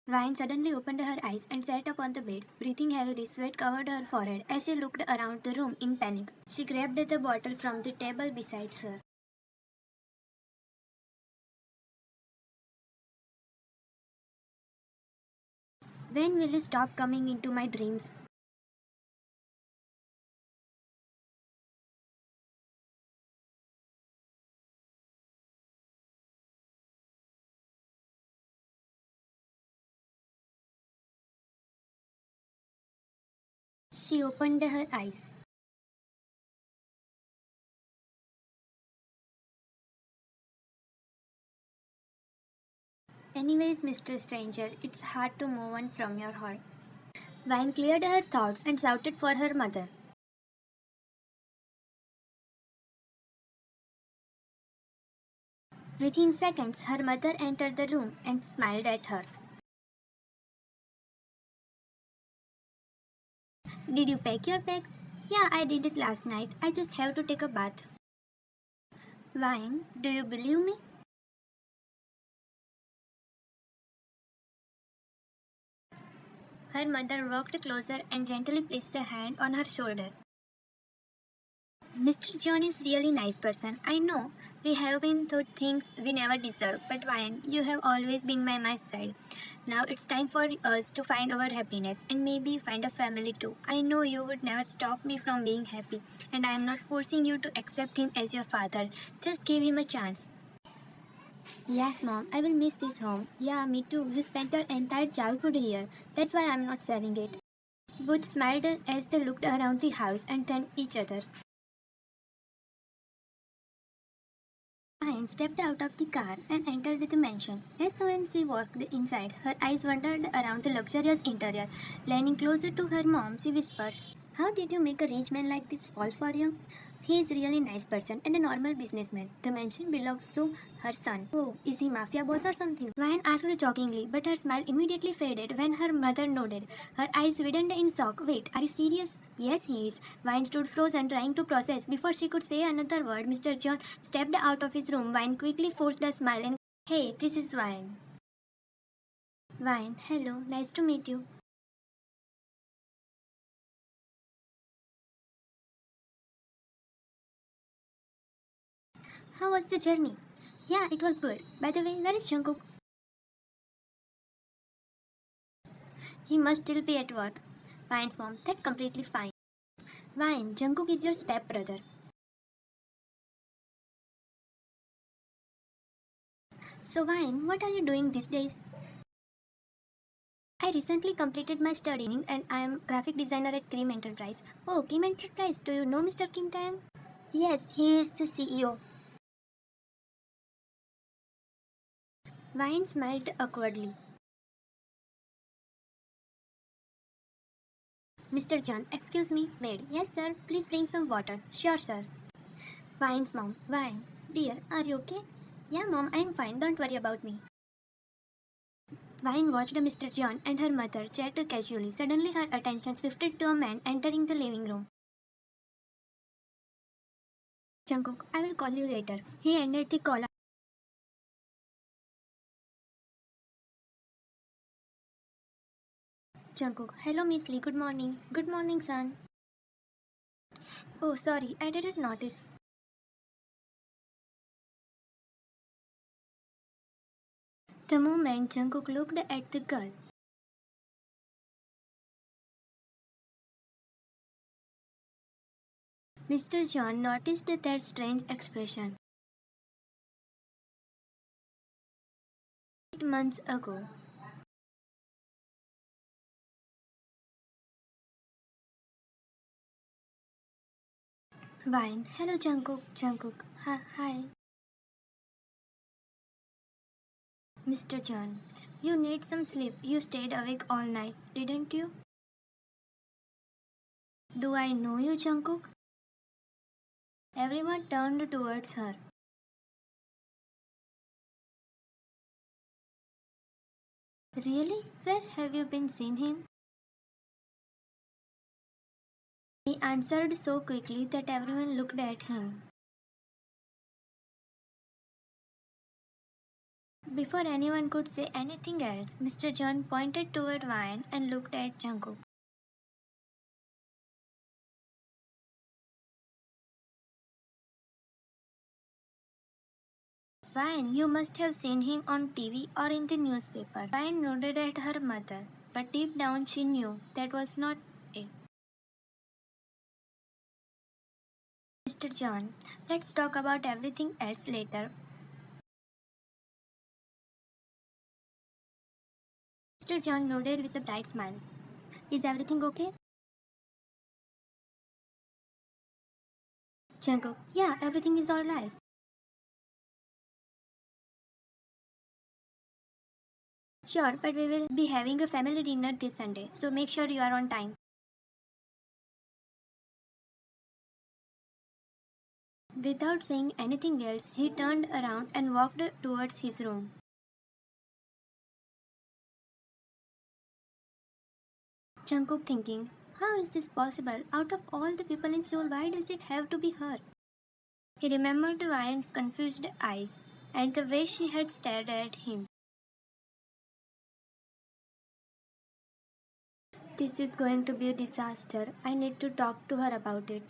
Vine suddenly opened her eyes and sat up on the bed. Breathing heavily, sweat covered her forehead as she looked around the room in panic. She grabbed the bottle from the table beside her. When will you stop coming into my dreams? She opened her eyes. Anyways, Mr. Stranger, it's hard to move on from your hearts. Vine cleared her thoughts and shouted for her mother. Within seconds, her mother entered the room and smiled at her. Did you pack your bags? Yeah, I did it last night. I just have to take a bath. Vine, do you believe me? Her mother walked closer and gently placed a hand on her shoulder. Mr. John is really nice person. I know we have been through things we never deserve, but Ryan, you have always been by my side. Now it's time for us to find our happiness and maybe find a family too. I know you would never stop me from being happy, and I am not forcing you to accept him as your father. Just give him a chance. Yes, mom, I will miss this home. Yeah, me too. You spent your entire childhood here. That's why I'm not selling it. Both smiled as they looked around the house and then each other. Anne stepped out of the car and entered the mansion. As soon as she walked inside, her eyes wandered around the luxurious interior. Leaning closer to her mom, she whispers, "How did you make a rich man like this fall for you? He is really nice person and a normal businessman. The mansion belongs to her son. Oh, is he mafia boss or something?" Ryan asked jokingly, but her smile immediately faded when her mother nodded. Her eyes widened in shock. Wait, are you serious? Yes, he is. Vine stood frozen, trying to process. Before she could say another word, Mr. John stepped out of his room. Vine quickly forced a smile and, "Hey, this is Vine." Vine, hello, nice to meet you. How was the journey? Yeah, it was good. By the way, where is Jungkook? He must still be at work. Vine's mom, that's completely fine. Vine, Jungkook is your stepbrother. So Vine, what are you doing these days? I recently completed my studying and I am graphic designer at Cream Enterprise. Oh, Cream Enterprise, do you know Mr. Kim Taeyang? Yes, he is the CEO. Vine smiled awkwardly. Mr. John, excuse me, maid. Yes, sir, please bring some water. Sure, sir. Vine's mom. Vine, dear, are you okay? Yeah, mom, I am fine. Don't worry about me. Vine watched Mr. John and her mother chat casually. Suddenly, her attention shifted to a man entering the living room. Jungkook, I will call you later. He ended the call. Jungkook, hello, Miss Lee. Good morning. Good morning, son. Oh, sorry, I didn't notice. The moment Jungkook looked at the girl, Mr. John noticed that strange expression. 8 months ago, Vine, hello Jungkook. Jungkook, hi. Mr. John, you need some sleep. You stayed awake all night, didn't you? Do I know you, Jungkook? Everyone turned towards her. Really? Where have you been seen him? He answered so quickly that everyone looked at him. Before anyone could say anything else, Mr. John pointed toward Ryan and looked at Jungkook. Ryan, you must have seen him on TV or in the newspaper. Ryan nodded at her mother, but deep down she knew that was not it. Mr. John, let's talk about everything else later. Mr. John nodded with a bright smile. Is everything okay? Jungkook, yeah, everything is alright. Sure, but we will be having a family dinner this Sunday, so make sure you are on time. Without saying anything else, he turned around and walked towards his room. Jungkook thinking, how is this possible? Out of all the people in Seoul, why does it have to be her? He remembered Ryan's confused eyes and the way she had stared at him. This is going to be a disaster. I need to talk to her about it.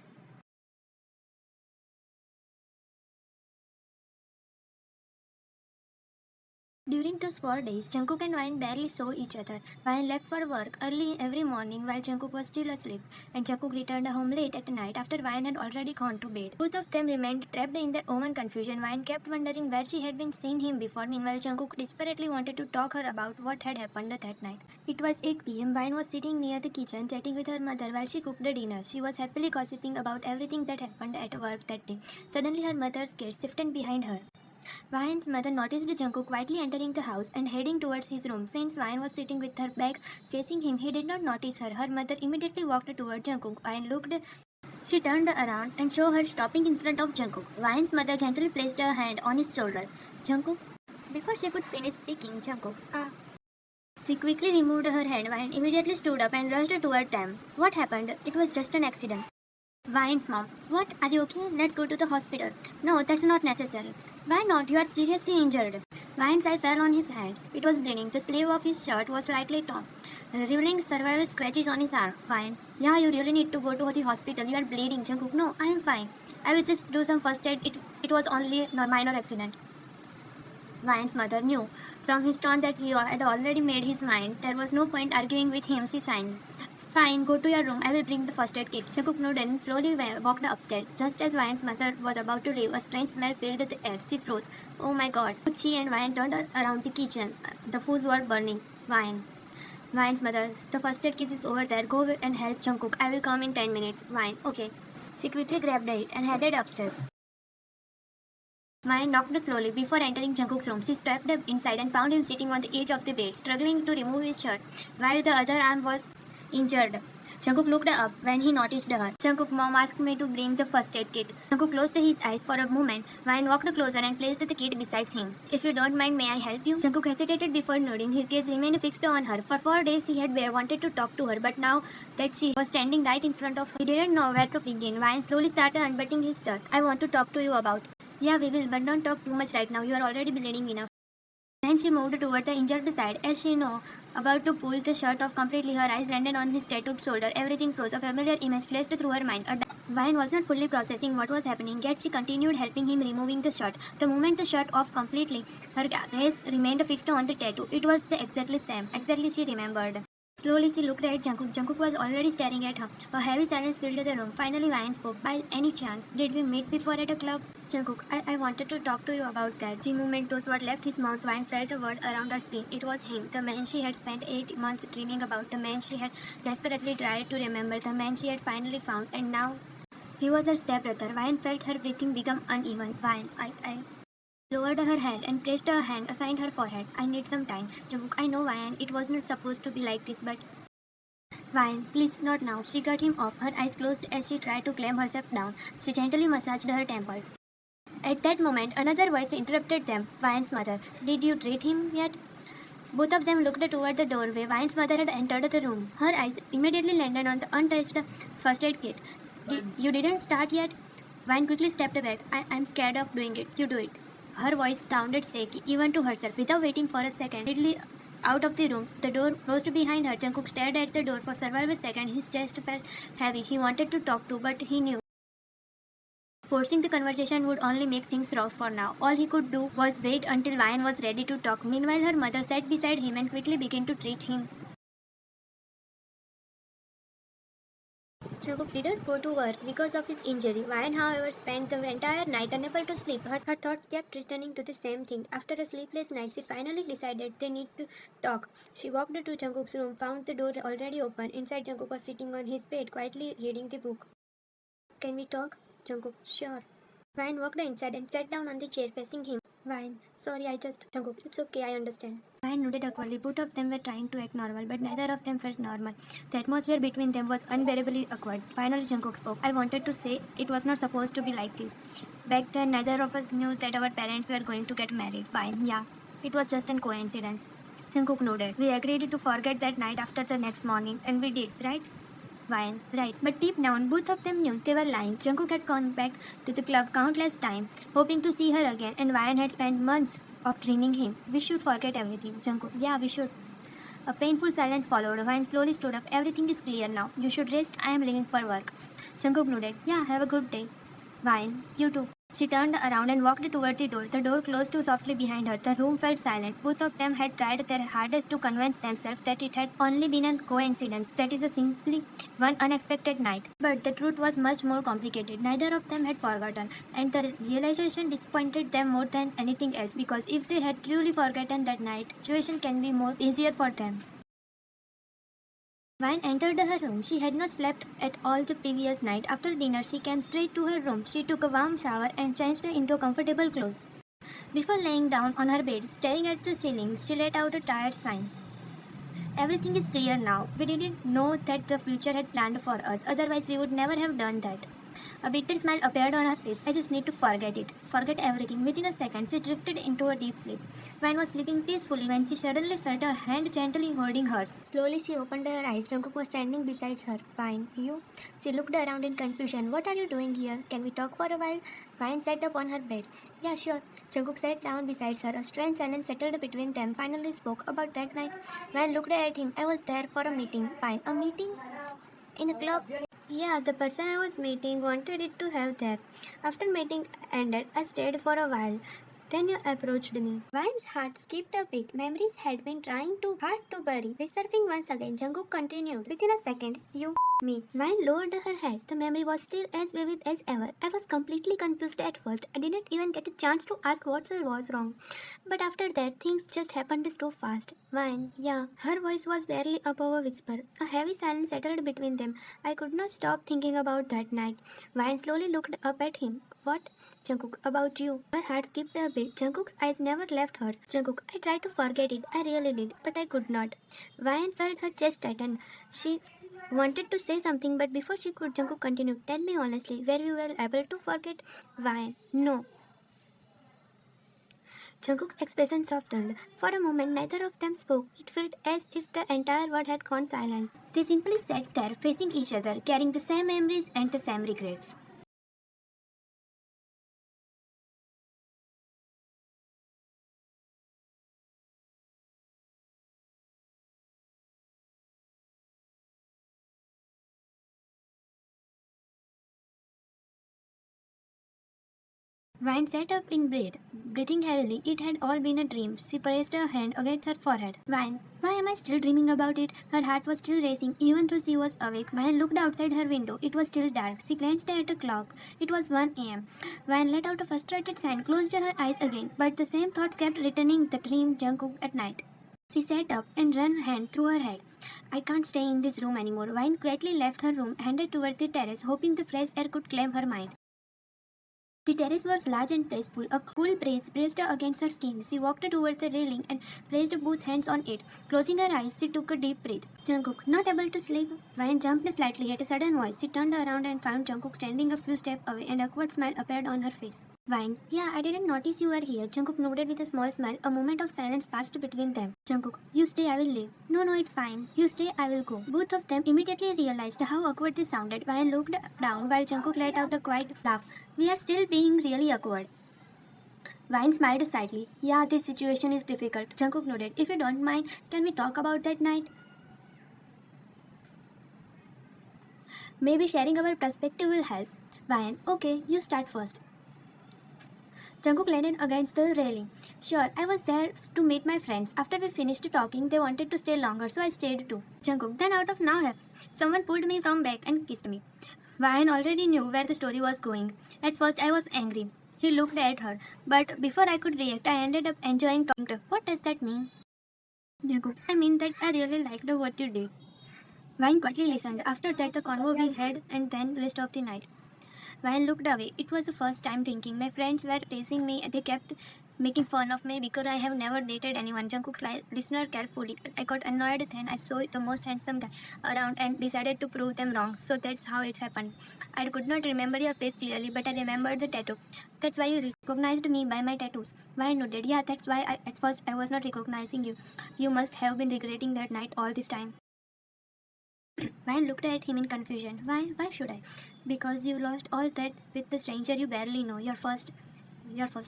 During those 4 days, Jungkook and Ryan barely saw each other. Ryan left for work early every morning while Jungkook was still asleep, and Jungkook returned home late at night after Ryan had already gone to bed. Both of them remained trapped in their own confusion. Ryan kept wondering where she had been seen him before. Meanwhile, Jungkook desperately wanted to talk her about what had happened that night. It was 8 p.m. Ryan was sitting near the kitchen chatting with her mother while she cooked the dinner. She was happily gossiping about everything that happened at work that day. Suddenly, her mother's gaze shifted behind her. Ryan's mother noticed Jungkook quietly entering the house and heading towards his room. Since Ryan was sitting with her back facing him, he did not notice her. Her mother immediately walked toward Jungkook and looked. She turned around and saw her stopping in front of Jungkook. Ryan's mother gently placed her hand on his shoulder. Jungkook? Before she could finish speaking, Jungkook. She quickly removed her hand. Ryan immediately stood up and rushed toward them. What happened? It was just an accident. Ryan's mom. What? Are you okay? Let's go to the hospital. No, that's not necessary. Why not? You are seriously injured. Ryan's eye fell on his hand. It was bleeding. The sleeve of his shirt was slightly torn, revealing several scratches on his arm. Ryan. Yeah, you really need to go to the hospital. You are bleeding. Jungkook. No, I am fine. I will just do some first aid. It was only a minor accident. Ryan's mother knew from his tone that he had already made his mind. There was no point arguing with him. She signed. Fine, go to your room. I will bring the first aid kit. Jungkook nodded and slowly walked upstairs. Just as Ryan's mother was about to leave, a strange smell filled the air. She froze. Oh my god. She and Ryan turned around the kitchen. The foods were burning. Ryan's mother, the first aid kit is over there. Go and help Jungkook. I will come in 10 minutes. Ryan, okay. She quickly grabbed it and headed upstairs. Ryan knocked slowly before entering Jungkook's room. She stepped inside and found him sitting on the edge of the bed, struggling to remove his shirt, while the other arm was injured. Jungkook looked up when he noticed her. Jungkook, mom asked me to bring the first aid kit. Jungkook closed his eyes for a moment. Ryan walked closer and placed the kit beside him. If you don't mind, may I help you? Jungkook hesitated before nodding. His gaze remained fixed on her. For 4 days he had wanted to talk to her, but now that she was standing right in front of him, he didn't know where to begin. Ryan slowly started unbuttoning his shirt. I want to talk to you about. Yeah, we will, but don't talk too much right now. You are already bleeding enough. Then she moved toward the injured side. As she knew, about to pull the shirt off completely, her eyes landed on his tattooed shoulder. Everything froze. A familiar image flashed through her mind. Vine was not fully processing what was happening, yet she continued helping him removing the shirt. The moment the shirt off completely, her gaze remained fixed on the tattoo. It was the exactly same. Exactly she remembered. Slowly she looked at Jungkook. Jungkook was already staring at her. A heavy silence filled the room. Finally Ryan spoke. By any chance, did we meet before at a club? Jungkook, I wanted to talk to you about that. The moment those words left his mouth, Ryan felt a word around her spine. It was him, the man she had spent 8 months dreaming about, the man she had desperately tried to remember, the man she had finally found, and now he was her stepbrother. Ryan felt her breathing become uneven. Ryan, I lowered her head and pressed her hand aside her forehead. I need some time. Jungkook, I know Ryan, it was not supposed to be like this, but Ryan, please not now. She cut him off, her eyes closed as she tried to calm herself down. She gently massaged her temples. At that moment, another voice interrupted them. Ryan's mother. Did you treat him yet? Both of them looked toward the doorway. Ryan's mother had entered the room. Her eyes immediately landed on the untouched first aid kit. You didn't start yet? Ryan quickly stepped back. I'm scared of doing it. You do it. Her voice sounded shaky, even to herself. Without waiting for a second, hurriedly out of the room, the door closed behind her. Jungkook stared at the door for several seconds. His chest felt heavy. He wanted to talk to, but he knew forcing the conversation would only make things worse for now. All he could do was wait until Ryan was ready to talk. Meanwhile, her mother sat beside him and quickly began to treat him. Jungkook didn't go to work because of his injury. Ryan, however, spent the entire night unable to sleep. Her thoughts kept returning to the same thing. After a sleepless night, she finally decided they need to talk. She walked to Jungkook's room, found the door already open. Inside, Jungkook was sitting on his bed, quietly reading the book. Can we talk? Jungkook, sure. Ryan walked inside and sat down on the chair facing him. Ryan, sorry, Jungkook, it's okay, I understand. Ryan nodded awkwardly. Both of them were trying to act normal, but neither of them felt normal. The atmosphere between them was unbearably awkward. Finally, Jungkook spoke. I wanted to say it was not supposed to be like this. Back then, neither of us knew that our parents were going to get married. Ryan, yeah, it was just a coincidence. Jungkook nodded. We agreed to forget that night after the next morning, and we did, right? Ryan, right. But deep down, both of them knew they were lying. Jungkook had gone back to the club countless times, hoping to see her again, and Ryan had spent months of dreaming him. We should forget everything. Jungkook, yeah, we should. A painful silence followed. Ryan slowly stood up. Everything is clear now. You should rest. I am leaving for work. Jungkook nodded. Yeah, have a good day. Ryan, you too. She turned around and walked toward the door. The door closed too softly behind her. The room felt silent. Both of them had tried their hardest to convince themselves that it had only been a coincidence, that is, a simply one unexpected night. But the truth was much more complicated. Neither of them had forgotten, and the realization disappointed them more than anything else, because if they had truly forgotten that night, situation can be more easier for them. Vine entered her room. She had not slept at all the previous night. After dinner, she came straight to her room. She took a warm shower and changed into comfortable clothes. Before laying down on her bed, staring at the ceiling, she let out a tired sigh. Everything is clear now. We didn't know that the future had planned for us. Otherwise, we would never have done that. A bitter smile appeared on her face. I just need to forget it. Forget everything. Within a second, she drifted into a deep sleep. Vine was sleeping peacefully when she suddenly felt a hand gently holding hers. Slowly, she opened her eyes. Jungkook was standing beside her. Vine, you? She looked around in confusion. What are you doing here? Can we talk for a while? Vine sat up on her bed. Yeah, sure. Jungkook sat down beside her. A strange silence settled between them. Finally spoke about that night. Vine looked at him. I was there for a meeting. Vine, a meeting? In a club? Yeah, the person I was meeting wanted it to have there. After meeting ended, I stayed for a while. Then you approached me. Vine's heart skipped a beat. Memories had been trying too hard to bury. Resurfing once again, Jungkook continued. Within a second, you me. Vine lowered her head. The memory was still as vivid as ever. I was completely confused at first. I didn't even get a chance to ask what was wrong. But after that, things just happened so fast. Vine, yeah. Her voice was barely above a whisper. A heavy silence settled between them. I could not stop thinking about that night. Vine slowly looked up at him. What? Jungkook, about you. Her heart skipped a bit. Jungkook's eyes never left hers. Jungkook, I tried to forget it. I really did, but I could not. Vine felt her chest tighten. She wanted to say something, but before she could, Jungkook continued. Tell me honestly, were you well able to forget? Vine, no. Jungkook's expression softened. For a moment, neither of them spoke. It felt as if the entire world had gone silent. They simply sat there, facing each other, carrying the same memories and the same regrets. Vine sat up in bed, breathing heavily. It had all been a dream. She pressed her hand against her forehead. Vine, why am I still dreaming about it? Her heart was still racing, even though she was awake. Vine looked outside her window. It was still dark. She glanced at a clock. It was 1 a.m. Vine let out a frustrated sigh, closed her eyes again, but the same thoughts kept returning. The dream Jungkook at night. She sat up and ran a hand through her head. I can't stay in this room anymore. Vine quietly left her room, headed toward the terrace, hoping the fresh air could claim her mind. The terrace was large and peaceful. A cool breeze braced against her skin. She walked towards the railing and placed both hands on it. Closing her eyes, she took a deep breath. Jungkook, not able to sleep? Vine jumped slightly at a sudden voice. She turned around and found Jungkook standing a few steps away. An awkward smile appeared on her face. Vine, yeah, I didn't notice you were here. Jungkook nodded with a small smile. A moment of silence passed between them. Jungkook, you stay, I will leave. No, no, it's fine. You stay, I will go. Both of them immediately realized how awkward this sounded. Vine looked down while Jungkook let out a quiet laugh. We are still being really awkward. Ryan smiled slightly. Yeah, this situation is difficult. Jungkook nodded. If you don't mind, can we talk about that night? Maybe sharing our perspective will help. Ryan, okay, you start first. Jungkook leaned against the railing. Sure, I was there to meet my friends. After we finished talking, they wanted to stay longer, so I stayed too. Jungkook, then out of nowhere, someone pulled me from back and kissed me. Ryan already knew where the story was going. At first, I was angry. He looked at her, but before I could react, I ended up enjoying talking to her. What does that mean? Jungkook, I mean that I really liked what you did. Ryan quietly listened. After that, the convo we had, and then rest of the night. Ryan looked away. It was the first time thinking. My friends were teasing me. They kept making fun of me because I have never dated anyone. Jungkook listened carefully. I got annoyed then. I saw the most handsome guy around and decided to prove them wrong. So that's how it happened. I could not remember your face clearly, but I remembered the tattoo. That's why you recognized me by my tattoos. Ryan nodded. Yeah, that's why at first I was not recognizing you. You must have been regretting that night all this time. Ryan looked at him in confusion. Why? Why should I? Because you lost all that with the stranger you barely know, your first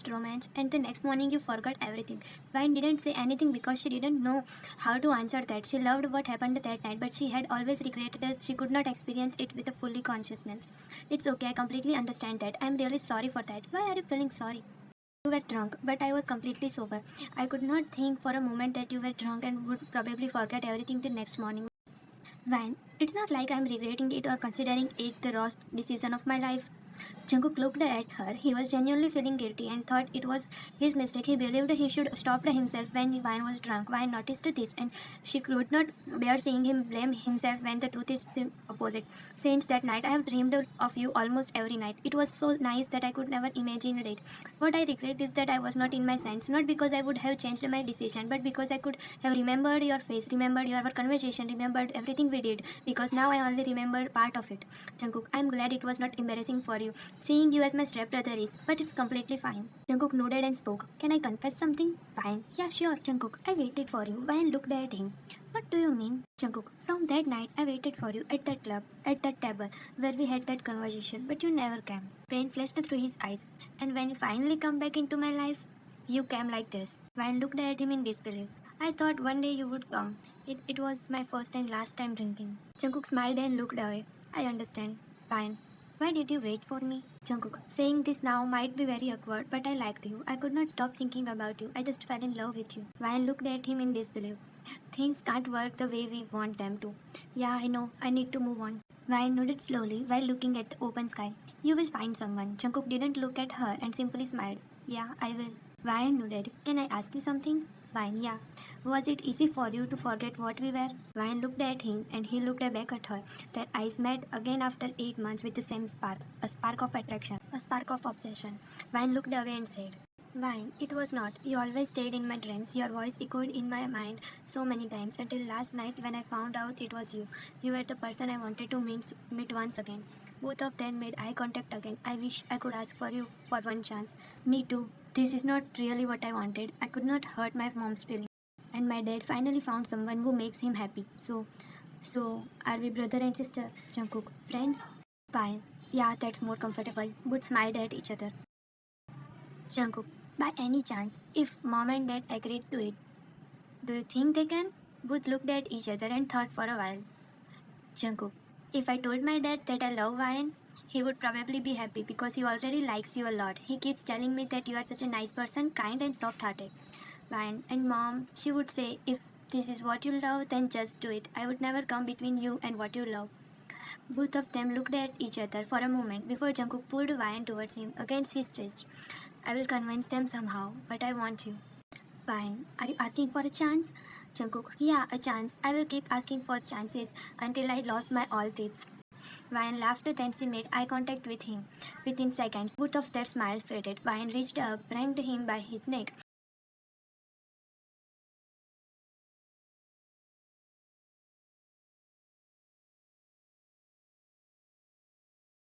romance, and the next morning you forgot everything. Ryan didn't say anything because she didn't know how to answer that. She loved what happened that night, but she had always regretted that she could not experience it with a fully consciousness. It's okay, I completely understand that. I'm really sorry for that. Why are you feeling sorry? You were drunk, but I was completely sober. I could not think for a moment that you were drunk and would probably forget everything the next morning. Ryan, it's not like I'm regretting it or considering it the worst decision of my life. Jungkook looked at her. He was genuinely feeling guilty and thought it was his mistake. He believed he should stop himself when Ryan was drunk. Ryan noticed this and she could not bear seeing him blame himself when the truth is the opposite. Since that night, I have dreamed of you almost every night. It was so nice that I could never imagine it. What I regret is that I was not in my sense, not because I would have changed my decision, but because I could have remembered your face, remembered your conversation, remembered everything we did, because now I only remember part of it. Jungkook, I'm glad it was not embarrassing for you. Seeing you as my stepbrother is, but it's completely fine. Jungkook nodded and spoke. Can I confess something? Fine. Yeah, sure. Jungkook, I waited for you. Ryan looked at him. What do you mean? Jungkook, from that night I waited for you at that club, at that table, where we had that conversation, but you never came. Pain flashed through his eyes. And when you finally come back into my life, you came like this. Ryan looked at him in disbelief. I thought one day you would come. It was my first and last time drinking. Jungkook smiled and looked away. I understand. Fine. Why did you wait for me? Jungkook, saying this now might be very awkward, but I liked you. I could not stop thinking about you. I just fell in love with you. Ryan looked at him in disbelief. Things can't work the way we want them to. Yeah, I know. I need to move on. Ryan nodded slowly while looking at the open sky. You will find someone. Jungkook didn't look at her and simply smiled. Yeah, I will. Ryan nodded. Can I ask you something? Ryan, yeah. Was it easy for you to forget what we were? Ryan looked at him and he looked back at her. Their eyes met again after 8 months with the same spark. A spark of attraction. A spark of obsession. Ryan looked away and said, Vine, it was not. You always stayed in my dreams. Your voice echoed in my mind so many times until last night when I found out it was you. You were the person I wanted to meet once again. Both of them made eye contact again. I wish I could ask for you for one chance. Me too. This is not really what I wanted. I could not hurt my mom's feelings. And my dad finally found someone who makes him happy. So are we brother and sister? Jungkook. Friends? Fine. Yeah, that's more comfortable. Both smiled at each other. Jungkook, by any chance, if mom and dad agreed to it, do you think they can? Both looked at each other and thought for a while. Jungkook, if I told my dad that I love Ryan, he would probably be happy because he already likes you a lot. He keeps telling me that you are such a nice person, kind and soft-hearted. Ryan and mom, she would say, if this is what you love, then just do it. I would never come between you and what you love. Both of them looked at each other for a moment before Jungkook pulled Ryan towards him against his chest. I will convince them somehow, but I want you. Fine. Are you asking for a chance? Jungkook, yeah, a chance. I will keep asking for chances until I lost my all teeth. Ryan laughed, then she made eye contact with him. Within seconds, both of their smiles faded. Ryan reached up, wrung him by his neck,